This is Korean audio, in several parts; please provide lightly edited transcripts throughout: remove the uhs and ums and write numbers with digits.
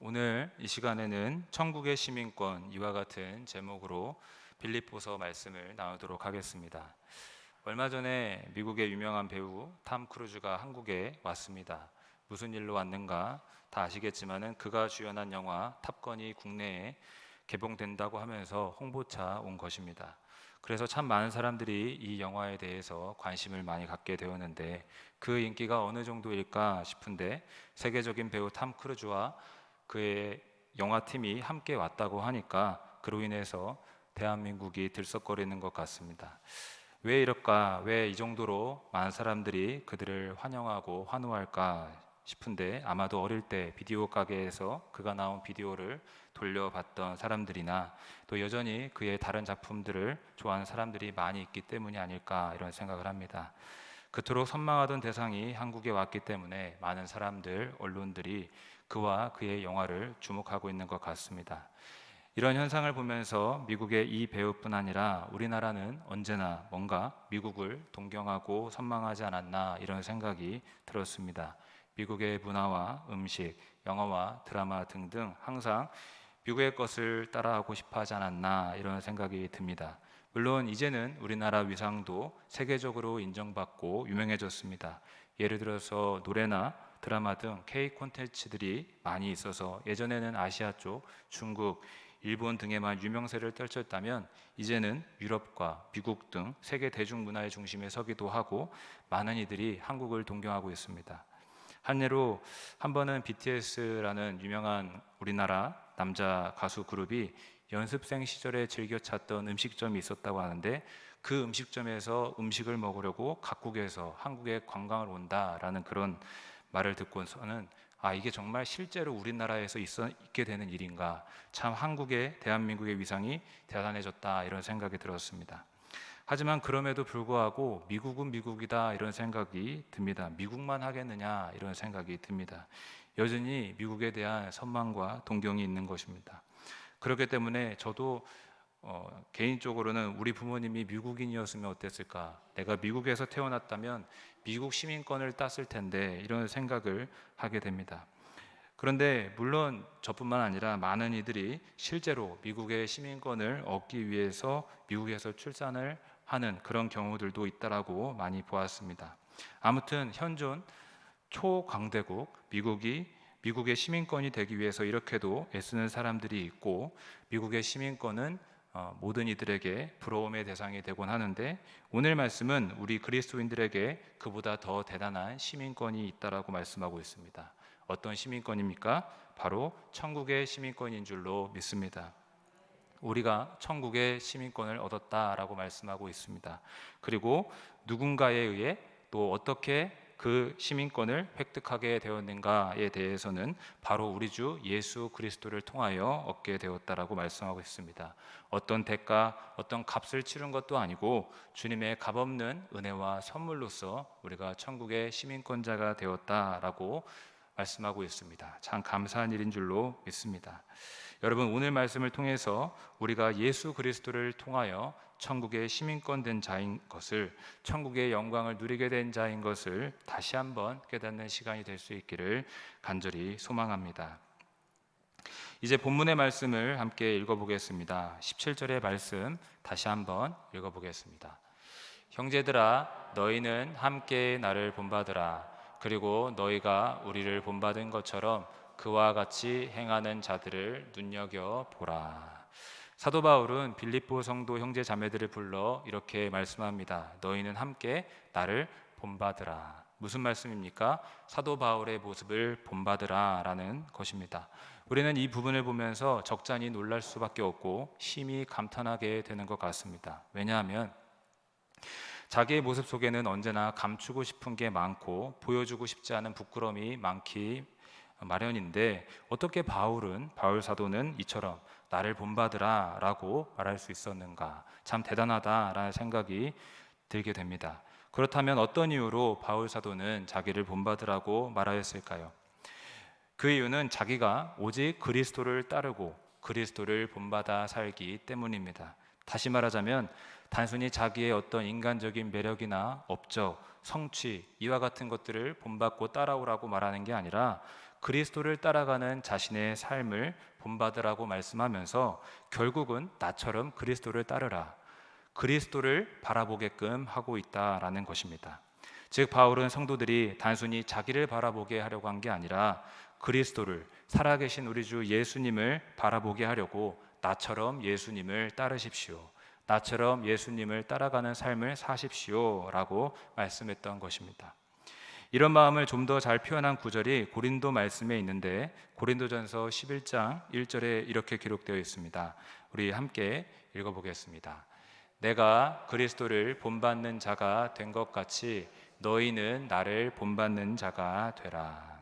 오늘 이 시간에는 천국의 시민권 이와 같은 제목으로 빌립보서 말씀을 나누도록 하겠습니다. 얼마 전에 미국의 유명한 배우 탐 크루즈가 한국에 왔습니다. 무슨 일로 왔는가 다 아시겠지만은 그가 주연한 영화 탑건이 국내에 개봉된다고 하면서 홍보차 온 것입니다. 그래서 참 많은 사람들이 이 영화에 대해서 관심을 많이 갖게 되었는데 그 인기가 어느 정도일까 싶은데 세계적인 배우 탐 크루즈와 그의 영화팀이 함께 왔다고 하니까 그로 인해서 대한민국이 들썩거리는 것 같습니다. 왜 이럴까? 왜 이 정도로 많은 사람들이 그들을 환영하고 환호할까 싶은데 아마도 어릴 때 비디오 가게에서 그가 나온 비디오를 돌려봤던 사람들이나 또 여전히 그의 다른 작품들을 좋아하는 사람들이 많이 있기 때문이 아닐까 이런 생각을 합니다. 그토록 선망하던 대상이 한국에 왔기 때문에 많은 사람들, 언론들이 그와 그의 영화를 주목하고 있는 것 같습니다. 이런 현상을 보면서 미국의 이 배우뿐 아니라 우리나라는 언제나 뭔가 미국을 동경하고 선망하지 않았나 이런 생각이 들었습니다. 미국의 문화와 음식, 영화와 드라마 등등 항상 미국의 것을 따라하고 싶어 하지 않았나 이런 생각이 듭니다. 물론 이제는 우리나라 위상도 세계적으로 인정받고 유명해졌습니다. 예를 들어서 노래나 드라마 등 K 콘텐츠들이 많이 있어서 예전에는 아시아 쪽, 중국, 일본 등에만 유명세를 떨쳤다면 이제는 유럽과 미국 등 세계 대중문화의 중심에 서기도 하고 많은 이들이 한국을 동경하고 있습니다. 한 예로 한 번은 BTS라는 유명한 우리나라 남자 가수 그룹이 연습생 시절에 즐겨 찾던 음식점이 있었다고 하는데 그 음식점에서 음식을 먹으려고 각국에서 한국에 관광을 온다라는 그런 말을 듣고서는 이게 정말 실제로 우리나라에서 있게 되는 일인가, 참 한국의 대한민국의 위상이 대단해졌다 이런 생각이 들었습니다. 하지만 그럼에도 불구하고 미국은 미국이다 이런 생각이 듭니다. 미국만 하겠느냐 이런 생각이 듭니다. 여전히 미국에 대한 선망과 동경이 있는 것입니다. 그렇기 때문에 저도 개인적으로는 우리 부모님이 미국인이었으면 어땠을까, 내가 미국에서 태어났다면 미국 시민권을 땄을 텐데 이런 생각을 하게 됩니다. 그런데 물론 저뿐만 아니라 많은 이들이 실제로 미국의 시민권을 얻기 위해서 미국에서 출산을 하는 그런 경우들도 있다라고 많이 보았습니다. 아무튼 현존 초강대국 미국이 미국의 시민권이 되기 위해서 이렇게도 애쓰는 사람들이 있고 미국의 시민권은 모든 이들에게 부러움의 대상이 되곤 하는데 오늘 말씀은 우리 그리스도인들에게 그보다 더 대단한 시민권이 있다라고 말씀하고 있습니다. 어떤 시민권입니까? 바로 천국의 시민권인 줄로 믿습니다. 우리가 천국의 시민권을 얻었다라고 말씀하고 있습니다. 그리고 누군가에 의해 또 어떻게 그 시민권을 획득하게 되었는가에 대해서는 바로 우리 주 예수 그리스도를 통하여 얻게 되었다라고 말씀하고 있습니다. 어떤 대가, 어떤 값을 치른 것도 아니고 주님의 값없는 은혜와 선물로서 우리가 천국의 시민권자가 되었다라고 말씀하고 있습니다. 참 감사한 일인 줄로 믿습니다. 여러분, 오늘 말씀을 통해서 우리가 예수 그리스도를 통하여 천국의 시민권 된 자인 것을, 천국의 영광을 누리게 된 자인 것을 다시 한번 깨닫는 시간이 될 수 있기를 간절히 소망합니다. 이제 본문의 말씀을 함께 읽어보겠습니다. 17절의 말씀 다시 한번 읽어보겠습니다. 형제들아, 너희는 함께 나를 본받으라. 그리고 너희가 우리를 본받은 것처럼 그와 같이 행하는 자들을 눈여겨보라. 사도 바울은 빌립보 성도 형제 자매들을 불러 이렇게 말씀합니다. 너희는 함께 나를 본받으라. 무슨 말씀입니까? 사도 바울의 모습을 본받으라 라는 것입니다. 우리는 이 부분을 보면서 적잖이 놀랄 수밖에 없고 심히 감탄하게 되는 것 같습니다. 왜냐하면 자기의 모습 속에는 언제나 감추고 싶은 게 많고 보여주고 싶지 않은 부끄러움이 많기 마련인데 어떻게 바울 사도는 이처럼 나를 본받으라 라고 말할 수 있었는가, 참 대단하다라는 생각이 들게 됩니다. 그렇다면 어떤 이유로 바울 사도는 자기를 본받으라고 말하였을까요? 그 이유는 자기가 오직 그리스도를 따르고 그리스도를 본받아 살기 때문입니다. 다시 말하자면 단순히 자기의 어떤 인간적인 매력이나 업적, 성취 이와 같은 것들을 본받고 따라오라고 말하는 게 아니라 그리스도를 따라가는 자신의 삶을 본받으라고 말씀하면서 결국은 나처럼 그리스도를 따르라, 그리스도를 바라보게끔 하고 있다라는 것입니다. 즉 바울은 성도들이 단순히 자기를 바라보게 하려고 한 게 아니라 그리스도를, 살아계신 우리 주 예수님을 바라보게 하려고 나처럼 예수님을 따르십시오, 나처럼 예수님을 따라가는 삶을 사십시오 라고 말씀했던 것입니다. 이런 마음을 좀 더 잘 표현한 구절이 고린도 말씀에 있는데 고린도전서 11장 1절에 이렇게 기록되어 있습니다. 우리 함께 읽어보겠습니다. 내가 그리스도를 본받는 자가 된 것 같이 너희는 나를 본받는 자가 되라.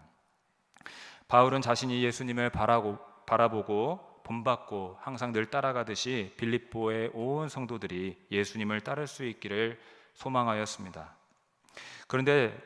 바울은 자신이 예수님을 바라보고 본받고 항상 늘 따라가듯이 빌립보의 온 성도들이 예수님을 따를 수 있기를 소망하였습니다. 그런데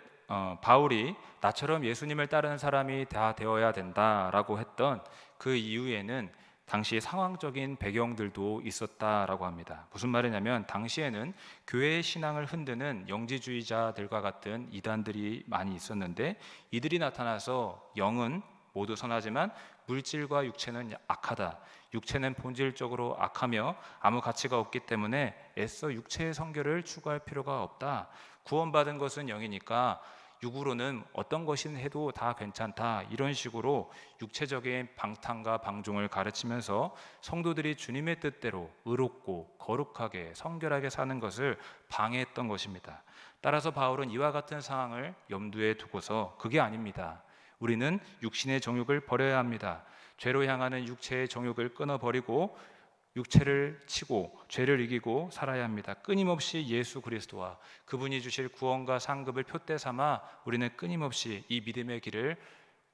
바울이 나처럼 예수님을 따르는 사람이 다 되어야 된다라고 했던 그 이유에는 당시 상황적인 배경들도 있었다라고 합니다. 무슨 말이냐면 당시에는 교회의 신앙을 흔드는 영지주의자들과 같은 이단들이 많이 있었는데 이들이 나타나서 영은 모두 선하지만 물질과 육체는 악하다, 육체는 본질적으로 악하며 아무 가치가 없기 때문에 애써 육체의 성결을 추구할 필요가 없다, 구원받은 것은 영이니까 육으로는 어떤 것이든 해도 다 괜찮다, 이런 식으로 육체적인 방탕과 방종을 가르치면서 성도들이 주님의 뜻대로 의롭고 거룩하게 성결하게 사는 것을 방해했던 것입니다. 따라서 바울은 이와 같은 상황을 염두에 두고서 그게 아닙니다, 우리는 육신의 정욕을 버려야 합니다, 죄로 향하는 육체의 정욕을 끊어버리고 육체를 치고 죄를 이기고 살아야 합니다. 끊임없이 예수 그리스도와 그분이 주실 구원과 상급을 표대 삼아 우리는 끊임없이 이 믿음의 길을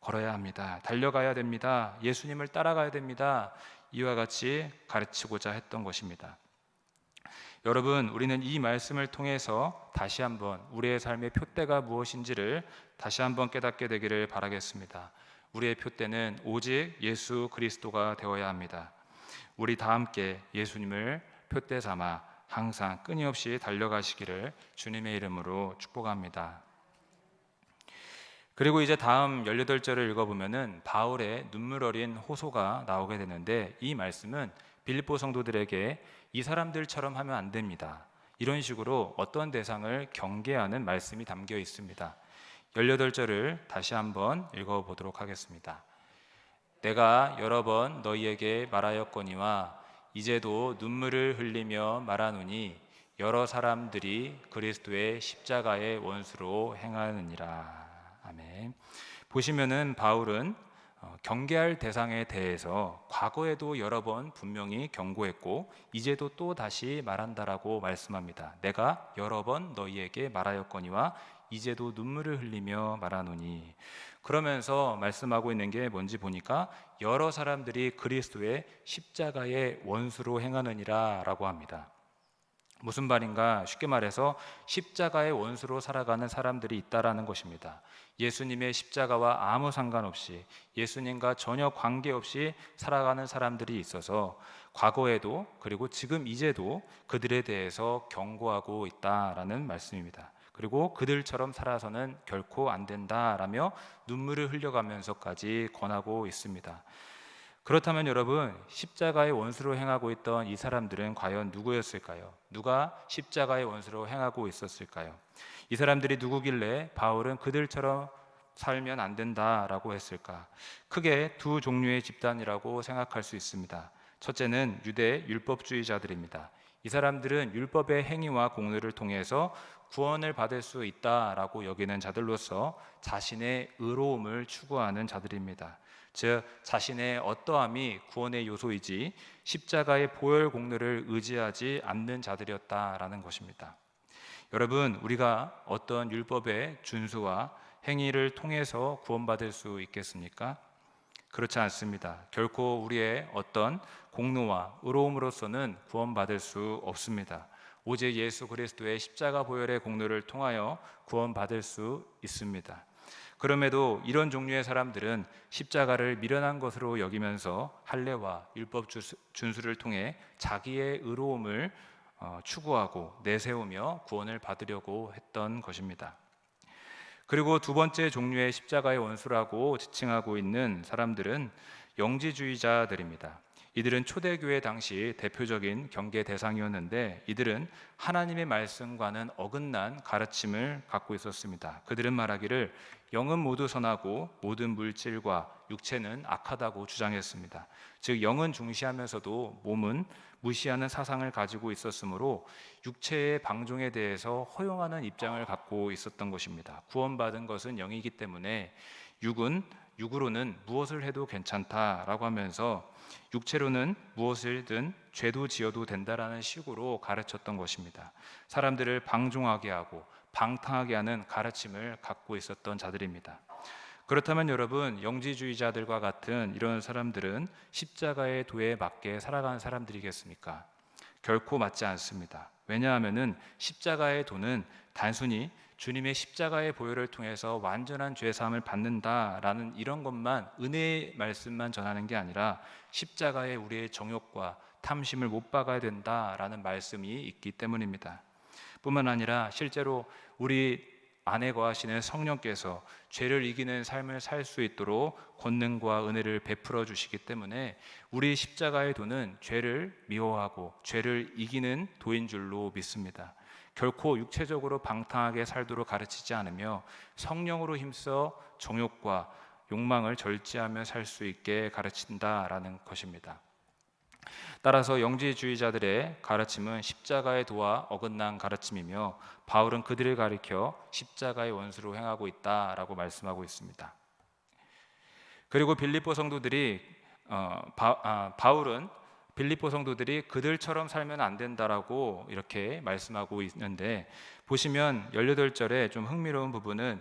걸어야 합니다. 달려가야 됩니다. 예수님을 따라가야 됩니다. 이와 같이 가르치고자 했던 것입니다. 여러분, 우리는 이 말씀을 통해서 다시 한번 우리의 삶의 표대가 무엇인지를 다시 한번 깨닫게 되기를 바라겠습니다. 우리의 표대는 오직 예수 그리스도가 되어야 합니다. 우리 다 함께 예수님을 표대 삼아 항상 끊임없이 달려가시기를 주님의 이름으로 축복합니다. 그리고 이제 다음 18절을 읽어보면은 바울의 눈물 어린 호소가 나오게 되는데 이 말씀은 빌립보 성도들에게 이 사람들처럼 하면 안 됩니다, 이런 식으로 어떤 대상을 경계하는 말씀이 담겨 있습니다. 18절을 다시 한번 읽어보도록 하겠습니다. 내가 여러 번 너희에게 말하였거니와 이제도 눈물을 흘리며 말하노니 여러 사람들이 그리스도의 십자가의 원수로 행하느니라. 아멘. 보시면은 바울은 경계할 대상에 대해서 과거에도 여러 번 분명히 경고했고 이제도 또 다시 말한다라고 말씀합니다. 내가 여러 번 너희에게 말하였거니와 이제도 눈물을 흘리며 말하노니, 그러면서 말씀하고 있는 게 뭔지 보니까 여러 사람들이 그리스도의 십자가의 원수로 행하느니라 라고 합니다. 무슨 말인가? 쉽게 말해서 십자가의 원수로 살아가는 사람들이 있다라는 것입니다. 예수님의 십자가와 아무 상관없이 예수님과 전혀 관계없이 살아가는 사람들이 있어서 과거에도 그리고 지금 이제도 그들에 대해서 경고하고 있다라는 말씀입니다. 그리고 그들처럼 살아서는 결코 안 된다라며 눈물을 흘려가면서까지 권하고 있습니다. 그렇다면 여러분, 십자가의 원수로 행하고 있던 이 사람들은 과연 누구였을까요? 누가 십자가의 원수로 행하고 있었을까요? 이 사람들이 누구길래 바울은 그들처럼 살면 안 된다라고 했을까? 크게 두 종류의 집단이라고 생각할 수 있습니다. 첫째는 유대 율법주의자들입니다. 이 사람들은 율법의 행위와 공로를 통해서 구원을 받을 수 있다라고 여기는 자들로서 자신의 의로움을 추구하는 자들입니다. 즉 자신의 어떠함이 구원의 요소이지 십자가의 보혈 공로를 의지하지 않는 자들이었다라는 것입니다. 여러분, 우리가 어떤 율법의 준수와 행위를 통해서 구원받을 수 있겠습니까? 그렇지 않습니다. 결코 우리의 어떤 공로와 의로움으로서는 구원받을 수 없습니다. 오직 예수 그리스도의 십자가 보혈의 공로를 통하여 구원받을 수 있습니다. 그럼에도 이런 종류의 사람들은 십자가를 미련한 것으로 여기면서 할례와 율법 준수를 통해 자기의 의로움을 추구하고 내세우며 구원을 받으려고 했던 것입니다. 그리고 두 번째 종류의 십자가의 원수라고 지칭하고 있는 사람들은 영지주의자들입니다. 이들은 초대교회 당시 대표적인 경계 대상이었는데 이들은 하나님의 말씀과는 어긋난 가르침을 갖고 있었습니다. 그들은 말하기를 영은 모두 선하고 모든 물질과 육체는 악하다고 주장했습니다. 즉 영은 중시하면서도 몸은 무시하는 사상을 가지고 있었으므로 육체의 방종에 대해서 허용하는 입장을 갖고 있었던 것입니다. 구원받은 것은 영이기 때문에 육으로는 무엇을 해도 괜찮다라고 하면서 육체로는 무엇이든 죄도 지어도 된다라는 식으로 가르쳤던 것입니다. 사람들을 방종하게 하고 방탕하게 하는 가르침을 갖고 있었던 자들입니다. 그렇다면 여러분, 영지주의자들과 같은 이런 사람들은 십자가의 도에 맞게 살아가는 사람들이겠습니까? 결코 맞지 않습니다. 왜냐하면 십자가의 도는 단순히 주님의 십자가의 보혈을 통해서 완전한 죄사함을 받는다라는 이런 것만, 은혜의 말씀만 전하는 게 아니라 십자가에 우리의 정욕과 탐심을 못 박아야 된다라는 말씀이 있기 때문입니다. 뿐만 아니라 실제로 우리 안에 거하시는 성령께서 죄를 이기는 삶을 살 수 있도록 권능과 은혜를 베풀어 주시기 때문에 우리 십자가의 도는 죄를 미워하고 죄를 이기는 도인 줄로 믿습니다. 결코 육체적으로 방탕하게 살도록 가르치지 않으며 성령으로 힘써 정욕과 욕망을 절제하며 살 수 있게 가르친다라는 것입니다. 따라서 영지주의자들의 가르침은 십자가의 도와 어긋난 가르침이며 바울은 그들을 가리켜 십자가의 원수로 행하고 있다라고 말씀하고 있습니다. 그리고 바울은 빌립보 성도들이 그들처럼 살면 안 된다라고 이렇게 말씀하고 있는데, 보시면 18절에 좀 흥미로운 부분은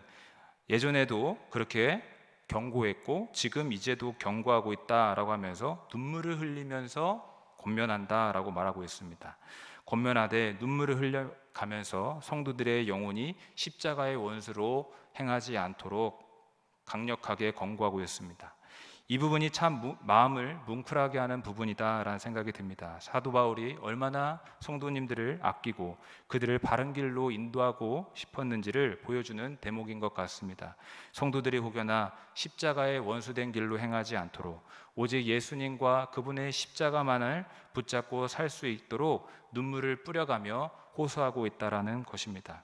예전에도 그렇게 경고했고 지금 이제도 경고하고 있다라고 하면서 눈물을 흘리면서 권면한다라고 말하고 있습니다. 권면하되 눈물을 흘려가면서 성도들의 영혼이 십자가의 원수로 행하지 않도록 강력하게 권고하고 있습니다. 이 부분이 참 마음을 뭉클하게 하는 부분이다라는 생각이 듭니다. 사도 바울이 얼마나 성도님들을 아끼고 그들을 바른 길로 인도하고 싶었는지를 보여주는 대목인 것 같습니다. 성도들이 혹여나 십자가의 원수된 길로 행하지 않도록 오직 예수님과 그분의 십자가만을 붙잡고 살 수 있도록 눈물을 뿌려가며 호소하고 있다라는 것입니다.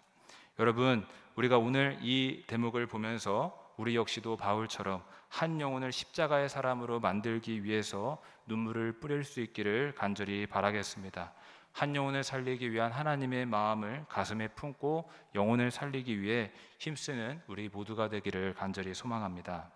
여러분, 우리가 오늘 이 대목을 보면서 우리 역시도 바울처럼 한 영혼을 십자가의 사람으로 만들기 위해서 눈물을 뿌릴 수 있기를 간절히 바라겠습니다. 한 영혼을 살리기 위한 하나님의 마음을 가슴에 품고 영혼을 살리기 위해 힘쓰는 우리 모두가 되기를 간절히 소망합니다.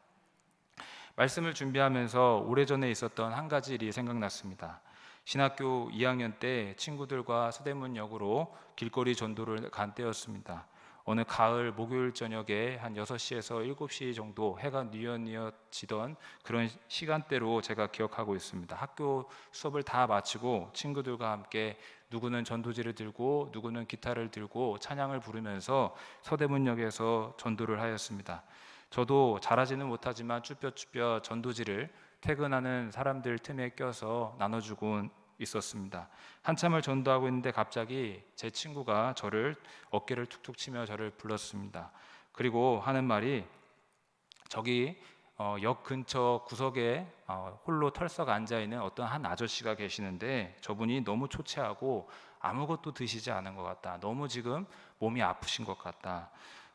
말씀을 준비하면서 오래전에 있었던 한 가지 일이 생각났습니다. 신학교 2학년 때 친구들과 서대문역으로 길거리 전도를 간 때였습니다. 어느 가을 목요일 저녁에 한 6시에서 7시 정도 해가 뉘엿뉘엿지던 그런 시간대로 제가 기억하고 있습니다. 학교 수업을 다 마치고 친구들과 함께 누구는 전도지를 들고 누구는 기타를 들고 찬양을 부르면서 서대문역에서 전도를 하였습니다. 저도 잘하지는 못하지만 쭈뼛쭈뼛 전도지를 퇴근하는 사람들 틈에 껴서 나눠주고 있었습니다. 한참을 전도하고 있는데 갑자기 제 친구가 저를 어깨를 툭툭 치며 저를 불렀습니다. 그리고 하는 말이, 저기 역 근처 구석에 홀로 털썩 앉아있는 어떤 한 아저씨가 계시는데 저분이 너무 초췌하고 아무것도 드시지 않은 것 같다. 너무 지금 몸이 아프신 것 같다.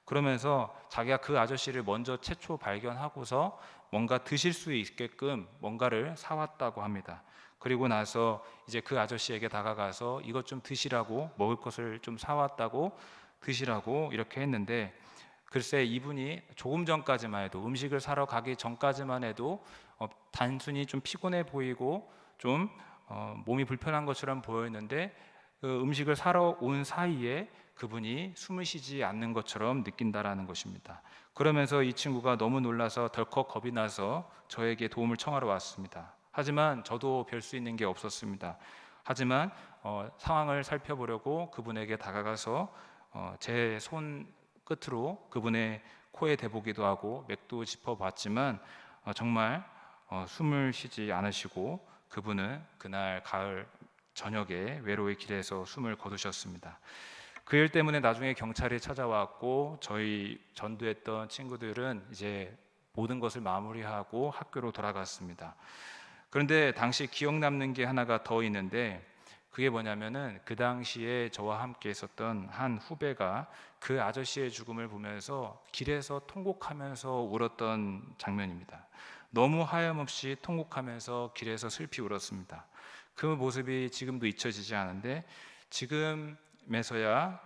그러면서 자기가 그 아저씨를 먼저 최초 발견하고서 뭔가 드실 수 있게끔 뭔가를 사왔다고 합니다. 그리고 나서 이제 그 아저씨에게 다가가서 이것 좀 드시라고, 먹을 것을 좀 사왔다고 드시라고 이렇게 했는데, 글쎄 이분이 조금 전까지만 해도, 음식을 사러 가기 전까지만 해도 단순히 좀 피곤해 보이고 좀 몸이 불편한 것처럼 보였는데, 그 음식을 사러 온 사이에 그분이 숨을 쉬지 않는 것처럼 느낀다라는 것입니다. 그러면서 이 친구가 너무 놀라서 덜컥 겁이 나서 저에게 도움을 청하러 왔습니다. 하지만 저도 별 수 있는 게 없었습니다. 하지만 상황을 살펴보려고 그분에게 다가가서 제 손 끝으로 그분의 코에 대보기도 하고 맥도 짚어봤지만 정말 숨을 쉬지 않으시고 그분은 그날 가을 저녁에 외로이 길에서 숨을 거두셨습니다. 그 일 때문에 나중에 경찰이 찾아왔고 저희 전도했던 친구들은 이제 모든 것을 마무리하고 학교로 돌아갔습니다. 그런데 당시 기억 남는 게 하나가 더 있는데, 그게 뭐냐면은 그 당시에 저와 함께 있었던 한 후배가 그 아저씨의 죽음을 보면서 길에서 통곡하면서 울었던 장면입니다. 너무 하염없이 통곡하면서 길에서 슬피 울었습니다. 그 모습이 지금도 잊혀지지 않은데, 지금에서야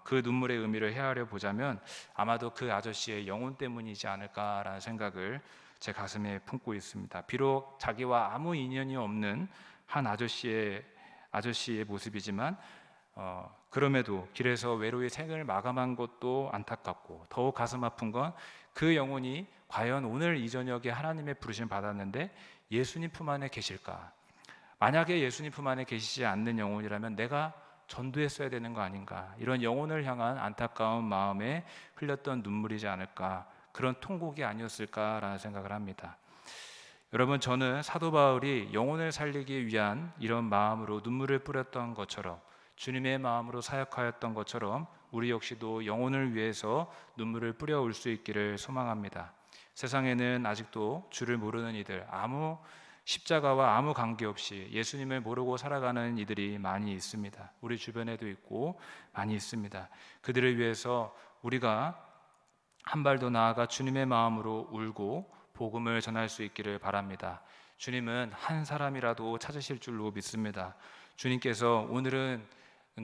그 눈물의 의미를 헤아려 보자면 아마도 그 아저씨의 영혼 때문이지 않을까라는 생각을 제 가슴에 품고 있습니다. 비록 자기와 아무 인연이 없는 한 아저씨의 모습이지만 그럼에도 길에서 외로이 생을 마감한 것도 안타깝고, 더욱 가슴 아픈 건 그 영혼이 과연 오늘 이 저녁에 하나님의 부르심 받았는데 예수님 품 안에 계실까? 만약에 예수님 품 안에 계시지 않는 영혼이라면 내가 전도했어야 되는 거 아닌가? 이런 영혼을 향한 안타까운 마음에 흘렸던 눈물이지 않을까? 그런 통곡이 아니었을까라는 생각을 합니다. 여러분, 저는 사도 바울이 영혼을 살리기 위한 이런 마음으로 눈물을 뿌렸던 것처럼, 주님의 마음으로 사역하였던 것처럼 우리 역시도 영혼을 위해서 눈물을 뿌려올 수 있기를 소망합니다. 세상에는 아직도 주를 모르는 이들, 아무 십자가와 아무 관계없이 예수님을 모르고 살아가는 이들이 많이 있습니다. 우리 주변에도 있고 많이 있습니다. 그들을 위해서 우리가 한 발 더 나아가 주님의 마음으로 울고 복음을 전할 수 있기를 바랍니다. 주님은 한 사람이라도 찾으실 줄로 믿습니다. 주님께서 오늘은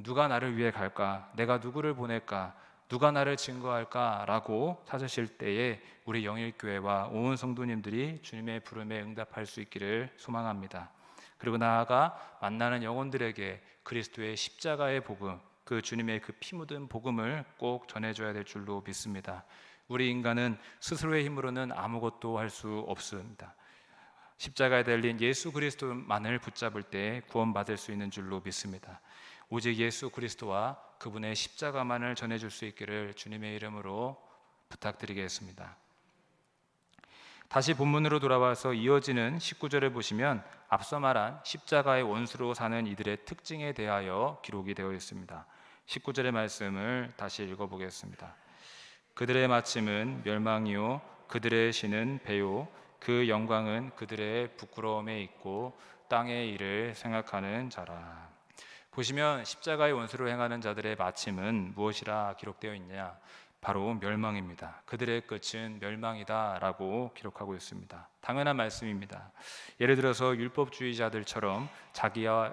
누가 나를 위해 갈까? 내가 누구를 보낼까? 누가 나를 증거할까? 라고 찾으실 때에 우리 영일교회와 온 성도님들이 주님의 부름에 응답할 수 있기를 소망합니다. 그리고 나아가 만나는 영혼들에게 그리스도의 십자가의 복음, 그 주님의 그 피 묻은 복음을 꼭 전해줘야 될 줄로 믿습니다. 우리 인간은 스스로의 힘으로는 아무것도 할 수 없습니다. 십자가에 달린 예수 그리스도만을 붙잡을 때 구원받을 수 있는 줄로 믿습니다. 오직 예수 그리스도와 그분의 십자가만을 전해줄 수 있기를 주님의 이름으로 부탁드리겠습니다. 다시 본문으로 돌아와서 이어지는 19절을 보시면 앞서 말한 십자가의 원수로 사는 이들의 특징에 대하여 기록이 되어 있습니다. 19절의 말씀을 다시 읽어보겠습니다. 그들의 마침은 멸망이요 그들의 신은 배요 그 영광은 그들의 부끄러움에 있고 땅의 일을 생각하는 자라. 보시면 십자가의 원수로 행하는 자들의 마침은 무엇이라 기록되어 있냐? 바로 멸망입니다. 그들의 끝은 멸망이다 라고 기록하고 있습니다. 당연한 말씀입니다. 예를 들어서 율법주의자들처럼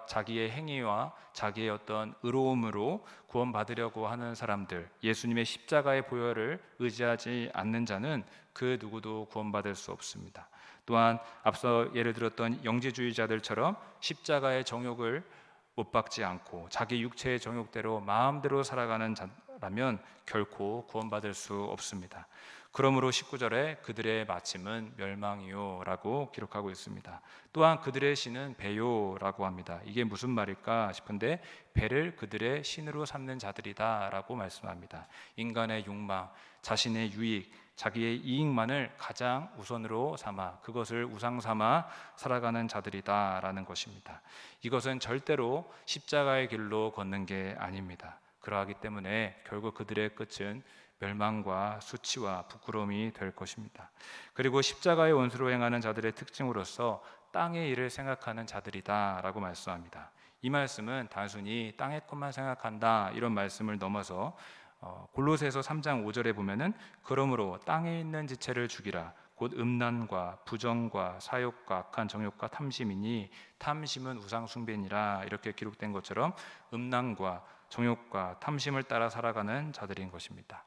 자기의 행위와 자기의 어떤 의로움으로 구원받으려고 하는 사람들, 예수님의 십자가의 보혈을 의지하지 않는 자는 그 누구도 구원받을 수 없습니다. 또한 앞서 예를 들었던 영지주의자들처럼 십자가의 정욕을 못 박지 않고 자기 육체의 정욕대로 마음대로 살아가는 자라면 결코 구원받을 수 없습니다. 그러므로 19절에 그들의 마침은 멸망이요 라고 기록하고 있습니다. 또한 그들의 신은 배요라고 합니다. 이게 무슨 말일까 싶은데 배를 그들의 신으로 삼는 자들이다 라고 말씀합니다. 인간의 욕망, 자신의 유익, 자기의 이익만을 가장 우선으로 삼아 그것을 우상 삼아 살아가는 자들이다라는 것입니다. 이것은 절대로 십자가의 길로 걷는 게 아닙니다. 그러하기 때문에 결국 그들의 끝은 멸망과 수치와 부끄러움이 될 것입니다. 그리고 십자가의 원수로 행하는 자들의 특징으로서 땅의 일을 생각하는 자들이다라고 말씀합니다. 이 말씀은 단순히 땅의 것만 생각한다 이런 말씀을 넘어서 골로새서 3장 5절에 보면은 그러므로 땅에 있는 지체를 죽이라 곧 음란과 부정과 사욕과 악한 정욕과 탐심이니 탐심은 우상 숭배니라 이렇게 기록된 것처럼 음란과 정욕과 탐심을 따라 살아가는 자들인 것입니다.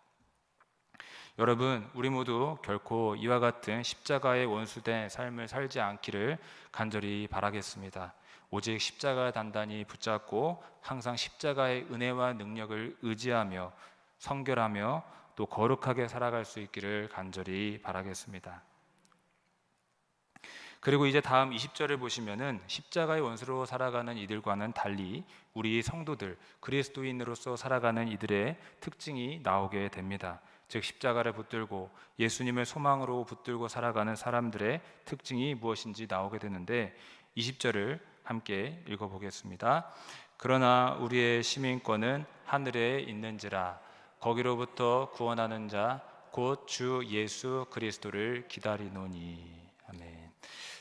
여러분, 우리 모두 결코 이와 같은 십자가의 원수된 삶을 살지 않기를 간절히 바라겠습니다. 오직 십자가 단단히 붙잡고 항상 십자가의 은혜와 능력을 의지하며 성결하며 또 거룩하게 살아갈 수 있기를 간절히 바라겠습니다. 그리고 이제 다음 20절을 보시면은 십자가의 원수로 살아가는 이들과는 달리 우리 성도들, 그리스도인으로서 살아가는 이들의 특징이 나오게 됩니다. 즉 십자가를 붙들고 예수님을 소망으로 붙들고 살아가는 사람들의 특징이 무엇인지 나오게 되는데 20절을 함께 읽어보겠습니다. 그러나 우리의 시민권은 하늘에 있는지라. 거기로부터 구원하는 자 곧 주 예수 그리스도를 기다리노니. 아멘.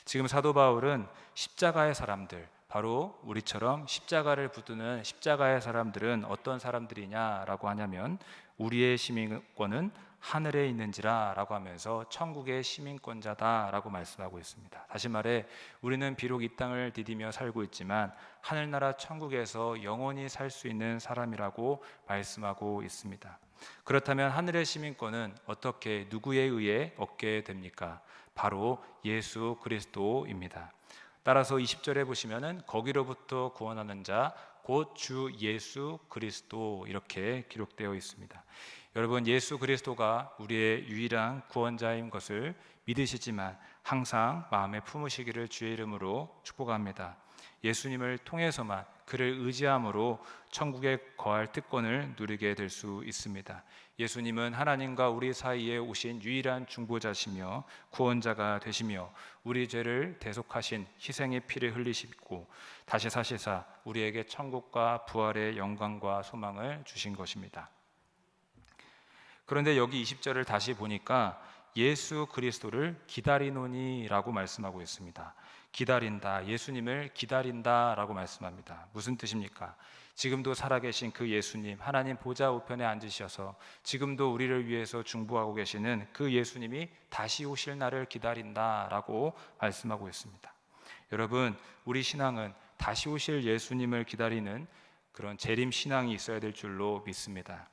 지금 사도 바울은 십자가의 사람들, 바로 우리처럼 십자가를 붙드는 십자가의 사람들은 어떤 사람들이냐라고 하냐면 우리의 시민권은 하늘에 있는지라 라고 하면서 천국의 시민권자다라고 말씀하고 있습니다. 다시 말해 우리는 비록 이 땅을 디디며 살고 있지만 하늘나라 천국에서 영원히 살 수 있는 사람이라고 말씀하고 있습니다. 그렇다면 하늘의 시민권은 어떻게 누구에 의해 얻게 됩니까? 바로 예수 그리스도입니다. 따라서 20절에 보시면은 거기로부터 구원하는 자 곧 주 예수 그리스도 이렇게 기록되어 있습니다. 여러분, 예수 그리스도가 우리의 유일한 구원자인 것을 믿으시지만 항상 마음에 품으시기를 주의 이름으로 축복합니다. 예수님을 통해서만 그를 의지함으로 천국에 거할 특권을 누리게 될 수 있습니다. 예수님은 하나님과 우리 사이에 오신 유일한 중보자시며 구원자가 되시며 우리 죄를 대속하신 희생의 피를 흘리시고 다시 사시사 우리에게 천국과 부활의 영광과 소망을 주신 것입니다. 그런데 여기 20절을 다시 보니까 예수 그리스도를 기다리노니라고 말씀하고 있습니다. 기다린다, 예수님을 기다린다라고 말씀합니다. 무슨 뜻입니까? 지금도 살아계신 그 예수님, 하나님 보좌 우편에 앉으셔서 지금도 우리를 위해서 중보하고 계시는 그 예수님이 다시 오실 날을 기다린다라고 말씀하고 있습니다. 여러분, 우리 신앙은 다시 오실 예수님을 기다리는 그런 재림 신앙이 있어야 될 줄로 믿습니다.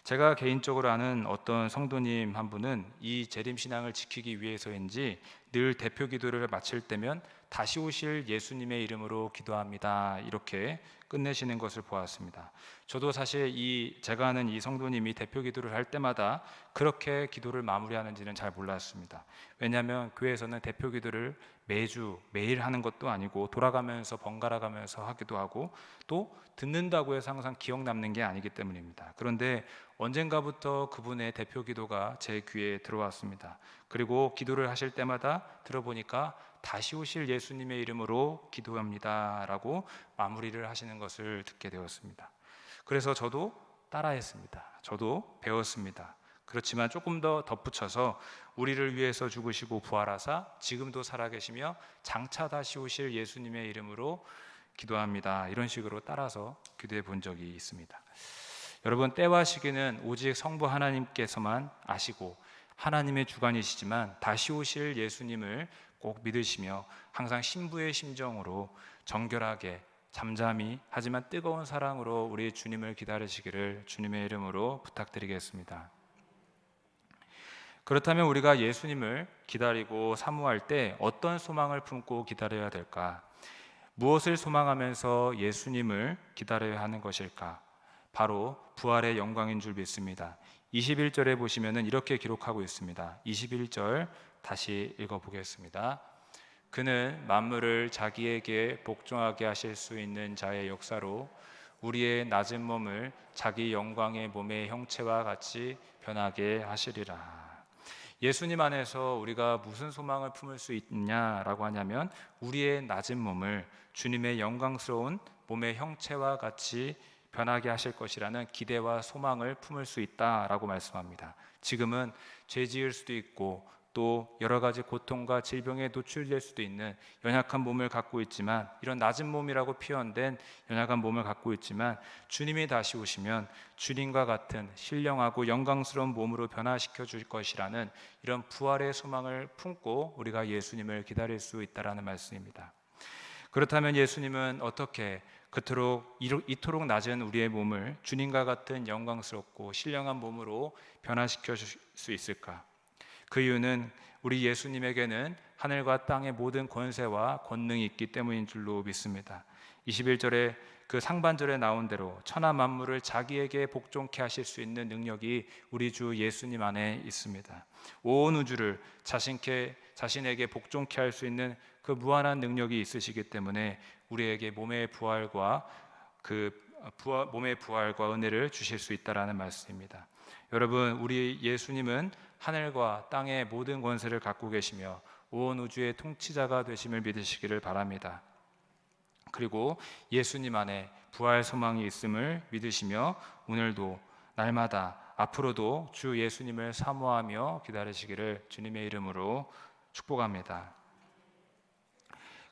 제가 개인적으로 아는 어떤 성도님 한 분은 이 재림신앙을 지키기 위해서인지 늘 대표 기도를 마칠 때면 다시 오실 예수님의 이름으로 기도합니다 이렇게 끝내시는 것을 보았습니다. 저도 사실 제가 아는 이 성도님이 대표 기도를 할 때마다 그렇게 기도를 마무리하는지는 잘 몰랐습니다. 왜냐하면 교회에서는 대표 기도를 매일 하는 것도 아니고 돌아가면서 번갈아 가면서 하기도 하고 또 듣는다고 해서 항상 기억 남는 게 아니기 때문입니다. 그런데 언젠가부터 그분의 대표 기도가 제 귀에 들어왔습니다. 그리고 기도를 하실 때마다 들어보니까 다시 오실 예수님의 이름으로 기도합니다 라고 마무리를 하시는 것을 듣게 되었습니다. 그래서 저도 따라했습니다. 저도 배웠습니다. 그렇지만 조금 더 덧붙여서 우리를 위해서 죽으시고 부활하사 지금도 살아계시며 장차 다시 오실 예수님의 이름으로 기도합니다. 이런 식으로 따라서 기도해 본 적이 있습니다. 여러분, 때와 시기는 오직 성부 하나님께서만 아시고 하나님의 주관이시지만 다시 오실 예수님을 꼭 믿으시며 항상 신부의 심정으로 정결하게 잠잠히 하지만 뜨거운 사랑으로 우리 주님을 기다리시기를 주님의 이름으로 부탁드리겠습니다. 그렇다면 우리가 예수님을 기다리고 사모할 때 어떤 소망을 품고 기다려야 될까? 무엇을 소망하면서 예수님을 기다려야 하는 것일까? 바로 부활의 영광인 줄 믿습니다. 21절에 보시면은 이렇게 기록하고 있습니다. 21절 다시 읽어보겠습니다. 그는 만물을 자기에게 복종하게 하실 수 있는 자의 역사로 우리의 낮은 몸을 자기 영광의 몸의 형체와 같이 변하게 하시리라. 예수님 안에서 우리가 무슨 소망을 품을 수 있냐라고 하냐면 우리의 낮은 몸을 주님의 영광스러운 몸의 형체와 같이 변하게 하실 것이라는 기대와 소망을 품을 수 있다라고 말씀합니다. 지금은 죄 지을 수도 있고 또 여러 가지 고통과 질병에 노출될 수도 있는 연약한 몸을 갖고 있지만, 이런 낮은 몸이라고 표현된 연약한 몸을 갖고 있지만 주님이 다시 오시면 주님과 같은 신령하고 영광스러운 몸으로 변화시켜 줄 것이라는 이런 부활의 소망을 품고 우리가 예수님을 기다릴 수 있다라는 말씀입니다. 그렇다면 예수님은 어떻게 이토록 낮은 우리의 몸을 주님과 같은 영광스럽고 신령한 몸으로 변화시켜 줄 수 있을까? 그 이유는 우리 예수님에게는 하늘과 땅의 모든 권세와 권능이 있기 때문인 줄로 믿습니다. 21절에 그 상반절에 나온 대로 천하 만물을 자기에게 복종케 하실 수 있는 능력이 우리 주 예수님 안에 있습니다. 온 우주를 자신에게 복종케 할 수 있는 그 무한한 능력이 있으시기 때문에 우리에게 몸의 부활과 은혜를 주실 수 있다라는 말씀입니다. 여러분, 우리 예수님은 하늘과 땅의 모든 권세를 갖고 계시며 온 우주의 통치자가 되심을 믿으시기를 바랍니다. 그리고 예수님 안에 부활 소망이 있음을 믿으시며 오늘도 날마다 앞으로도 주 예수님을 사모하며 기다리시기를 주님의 이름으로 축복합니다.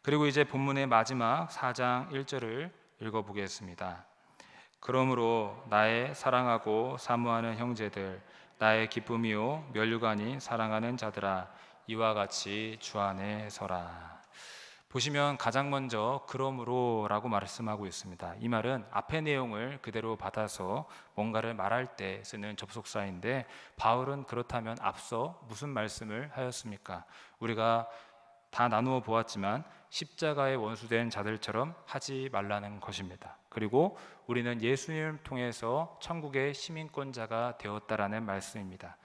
그리고 이제 본문의 마지막 4장 1절을 읽어보겠습니다. 그러므로 나의 사랑하고 사모하는 형제들, 나의 기쁨이요 면류관이 사랑하는 자들아, 이와 같이 주 안에 서라. 보시면 가장 먼저 그러므로라고 말씀하고 있습니다. 이 말은 앞의 내용을 그대로 받아서 뭔가를 말할 때 쓰는 접속사인데, 바울은 그렇다면 앞서 무슨 말씀을 하였습니까? 우리가 다 나누어 보았지만 십자가의 원수된 자들처럼 하지 말라는 것입니다. 그리고 우리는 예수님을 통해서 천국의 시민권자가 되었다라는 말씀입니다.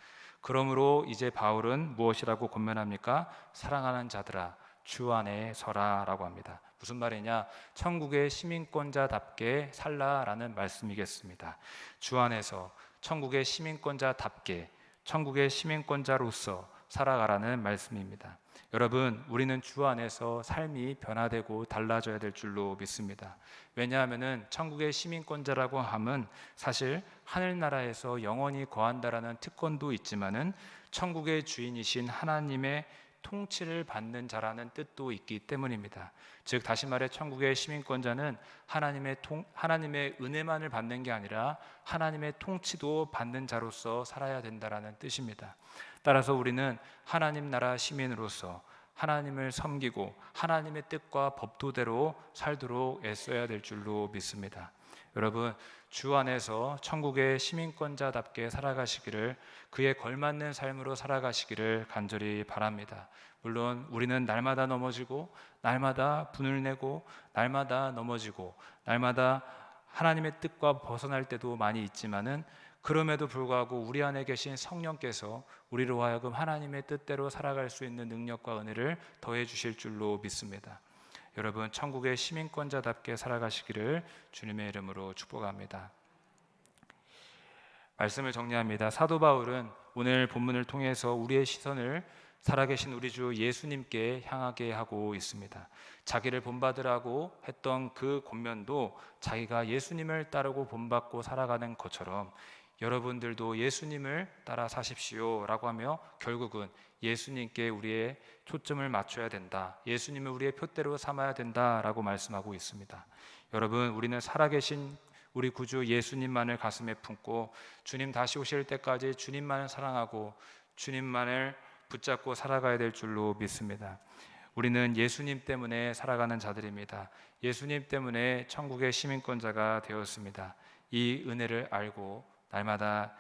그러므로 이제 바울은 무엇이라고 권면합니까? 사랑하는 자들아, 주 안에 서라 라고 합니다. 무슨 말이냐? 천국의 시민권자답게 살라라는 말씀이겠습니다. 주 안에서 천국의 시민권자답게, 천국의 시민권자로서 살아가라는 말씀입니다. 여러분, 우리는 주 안에서 삶이 변화되고 달라져야 될 줄로 믿습니다. 왜냐하면 천국의 시민권자라고 함은 사실 하늘나라에서 영원히 거한다라는 특권도 있지만은 천국의 주인이신 하나님의 통치를 받는 자라는 뜻도 있기 때문입니다. 즉 다시 말해 천국의 시민권자는 하나님의 은혜만을 받는 게 아니라 하나님의 통치도 받는 자로서 살아야 된다라는 뜻입니다. 따라서 우리는 하나님 나라 시민으로서 하나님을 섬기고 하나님의 뜻과 법도대로 살도록 애써야 될 줄로 믿습니다. 여러분, 주 안에서 천국의 시민권자답게 살아가시기를, 그에 걸맞는 삶으로 살아가시기를 간절히 바랍니다. 물론 우리는 날마다 넘어지고 날마다 분을 내고 날마다 넘어지고 날마다 하나님의 뜻과 벗어날 때도 많이 있지만은, 그럼에도 불구하고 우리 안에 계신 성령께서 우리로 하여금 하나님의 뜻대로 살아갈 수 있는 능력과 은혜를 더해 주실 줄로 믿습니다. 여러분, 천국의 시민권자답게 살아가시기를 주님의 이름으로 축복합니다. 말씀을 정리합니다. 사도 바울은 오늘 본문을 통해서 우리의 시선을 살아계신 우리 주 예수님께 향하게 하고 있습니다. 자기를 본받으라고 했던 그 권면도 자기가 예수님을 따르고 본받고 살아가는 것처럼 여러분들도 예수님을 따라 사십시오 라고 하며 결국은 예수님께 우리의 초점을 맞춰야 된다, 예수님을 우리의 표대로 삼아야 된다라고 말씀하고 있습니다. 여러분, 우리는 살아계신 우리 구주 예수님만을 가슴에 품고 주님 다시 오실 때까지 주님만을 사랑하고 주님만을 붙잡고 살아가야 될 줄로 믿습니다. 우리는 예수님 때문에 살아가는 자들입니다. 예수님 때문에 천국의 시민권자가 되었습니다. 이 은혜를 알고 날마다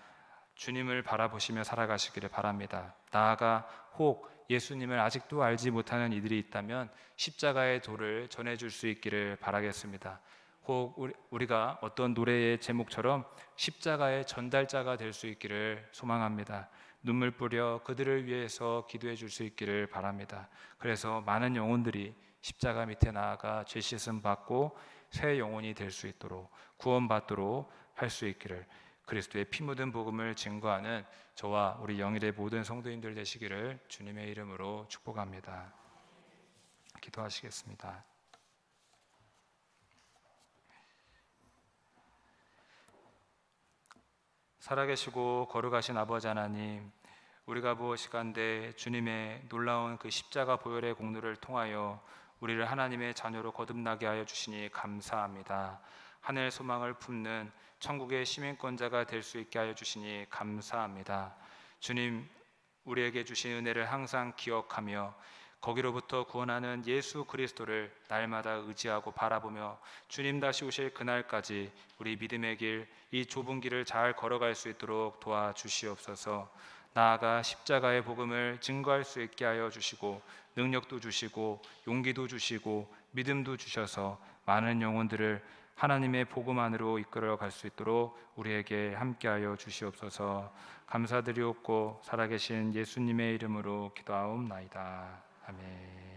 주님을 바라보시며 살아가시기를 바랍니다. 나아가 혹 예수님을 아직도 알지 못하는 이들이 있다면 십자가의 도를 전해줄 수 있기를 바라겠습니다. 혹 우리가 어떤 노래의 제목처럼 십자가의 전달자가 될 수 있기를 소망합니다. 눈물 뿌려 그들을 위해서 기도해 줄 수 있기를 바랍니다. 그래서 많은 영혼들이 십자가 밑에 나아가 죄 씻음 받고 새 영혼이 될 수 있도록, 구원받도록 할 수 있기를, 그리스도의 피 묻은 복음을 증거하는 저와 우리 영일의 모든 성도님들 되시기를 주님의 이름으로 축복합니다. 기도하시겠습니다. 살아계시고 거룩하신 아버지 하나님, 우리가 무엇이간데 주님의 놀라운 그 십자가 보혈의 공로를 통하여 우리를 하나님의 자녀로 거듭나게 하여 주시니 감사합니다. 하늘 소망을 품는 천국의 시민권자가 될 수 있게 하여 주시니 감사합니다. 주님, 우리에게 주신 은혜를 항상 기억하며 거기로부터 구원하는 예수 그리스도를 날마다 의지하고 바라보며 주님 다시 오실 그날까지 우리 믿음의 길, 이 좁은 길을 잘 걸어갈 수 있도록 도와주시옵소서. 나아가 십자가의 복음을 증거할 수 있게 하여 주시고 능력도 주시고 용기도 주시고 믿음도 주셔서 많은 영혼들을 하나님의 복음 안으로 이끌어 갈 수 있도록 우리에게 함께하여 주시옵소서. 감사드리옵고 살아계신 예수님의 이름으로 기도하옵나이다. 아멘.